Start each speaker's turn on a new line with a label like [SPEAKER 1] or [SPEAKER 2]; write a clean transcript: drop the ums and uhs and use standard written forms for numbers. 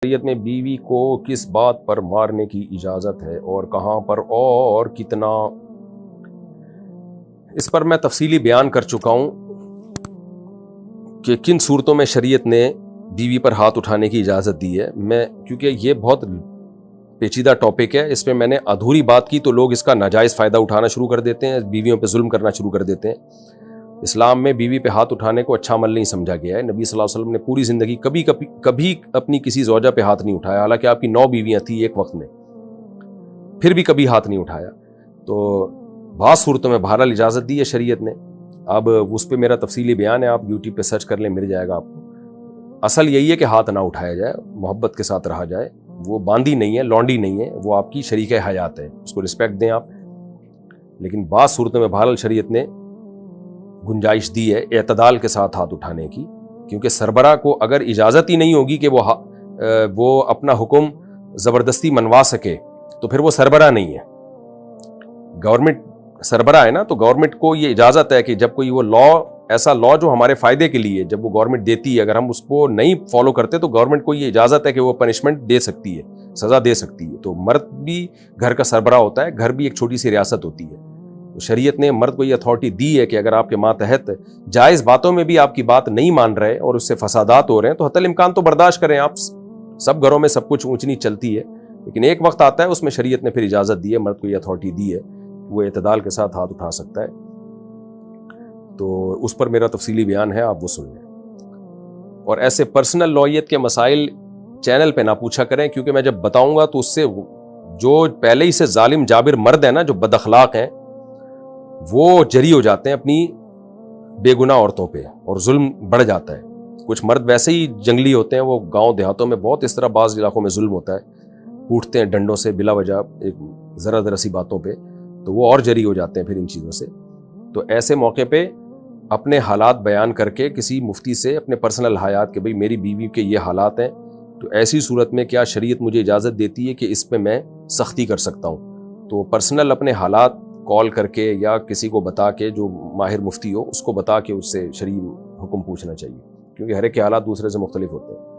[SPEAKER 1] شریعت میں بیوی کو کس بات پر مارنے کی اجازت ہے اور کہاں پر اور کتنا؟ اس پر میں تفصیلی بیان کر چکا ہوں کہ کن صورتوں میں شریعت نے بیوی پر ہاتھ اٹھانے کی اجازت دی ہے۔ کیونکہ یہ بہت پیچیدہ ٹاپک ہے، اس پہ میں نے ادھوری بات کی تو لوگ اس کا ناجائز فائدہ اٹھانا شروع کر دیتے ہیں، بیویوں پہ ظلم کرنا شروع کر دیتے ہیں۔ اسلام میں بیوی پہ ہاتھ اٹھانے کو اچھا عمل نہیں سمجھا گیا ہے۔ نبی صلی اللہ علیہ وسلم نے پوری زندگی کبھی اپنی کسی زوجہ پہ ہاتھ نہیں اٹھایا، حالانکہ آپ کی 9 بیویاں تھیں ایک وقت میں، پھر بھی کبھی ہاتھ نہیں اٹھایا۔ تو بعض صورتوں میں بہرحال اجازت دی ہے شریعت نے، اب اس پہ میرا تفصیلی بیان ہے، آپ یوٹیوب پہ سرچ کر لیں، مل جائے گا آپ کو۔ اصل یہی ہے کہ ہاتھ نہ اٹھایا جائے، محبت کے ساتھ رہا جائے، وہ باندھی نہیں ہے، لونڈی نہیں ہے، وہ آپ کی شریک حیات ہے، اس کو رسپیکٹ دیں آپ۔ لیکن بعض صورتوں میں بہرحال شریعت نے گنجائش دی ہے اعتدال کے ساتھ ہاتھ اٹھانے کی، کیونکہ سربراہ کو اگر اجازت ہی نہیں ہوگی کہ وہ اپنا حکم زبردستی منوا سکے تو پھر وہ سربراہ نہیں ہے۔ گورنمنٹ سربراہ ہے نا، تو گورنمنٹ کو یہ اجازت ہے کہ جب کوئی وہ ایسا لا جو ہمارے فائدے کے لیے جب وہ گورنمنٹ دیتی ہے، اگر ہم اس کو نہیں فالو کرتے تو گورنمنٹ کو یہ اجازت ہے کہ وہ پنشمنٹ دے سکتی ہے، سزا دے سکتی ہے۔ تو مرد بھی گھر کا سربراہ ہوتا ہے، گھر بھی ایک چھوٹی سی ریاست ہوتی ہے، تو شریعت نے مرد کو یہ اتھارٹی دی ہے کہ اگر آپ کے ماتحت جائز باتوں میں بھی آپ کی بات نہیں مان رہے اور اس سے فسادات ہو رہے ہیں تو حتی الامکان تو برداشت کریں آپ۔ سب گھروں میں سب کچھ اونچ نیچ چلتی ہے، لیکن ایک وقت آتا ہے اس میں شریعت نے پھر اجازت دی ہے، مرد کو یہ اتھارٹی دی ہے، وہ اعتدال کے ساتھ ہاتھ اٹھا سکتا ہے۔ تو اس پر میرا تفصیلی بیان ہے، آپ وہ سن لیں۔ اور ایسے پرسنل لوئیت کے مسائل چینل پہ نہ پوچھا کریں، کیونکہ میں جب بتاؤں گا تو اس سے جو پہلے ہی سے ظالم جابر مرد ہیں نا، جو بد اخلاق ہیں، وہ جری ہو جاتے ہیں اپنی بے گناہ عورتوں پہ اور ظلم بڑھ جاتا ہے۔ کچھ مرد ویسے ہی جنگلی ہوتے ہیں، وہ گاؤں دیہاتوں میں بہت اس طرح بعض علاقوں میں ظلم ہوتا ہے، کوٹتے ہیں ڈنڈوں سے بلا وجہ ایک ذرا ذرا سی باتوں پہ، تو وہ اور جری ہو جاتے ہیں پھر ان چیزوں سے۔ تو ایسے موقع پہ اپنے حالات بیان کر کے کسی مفتی سے اپنے پرسنل حالات کہ بھئی میری بیوی کے یہ حالات ہیں، تو ایسی صورت میں کیا شریعت مجھے اجازت دیتی ہے کہ اس پہ میں سختی کر سکتا ہوں؟ تو پرسنل اپنے حالات کال کر کے یا کسی کو بتا کے، جو ماہر مفتی ہو اس کو بتا کے اس سے شرعی حکم پوچھنا چاہیے، کیونکہ ہر ایک کے حالات دوسرے سے مختلف ہوتے ہیں۔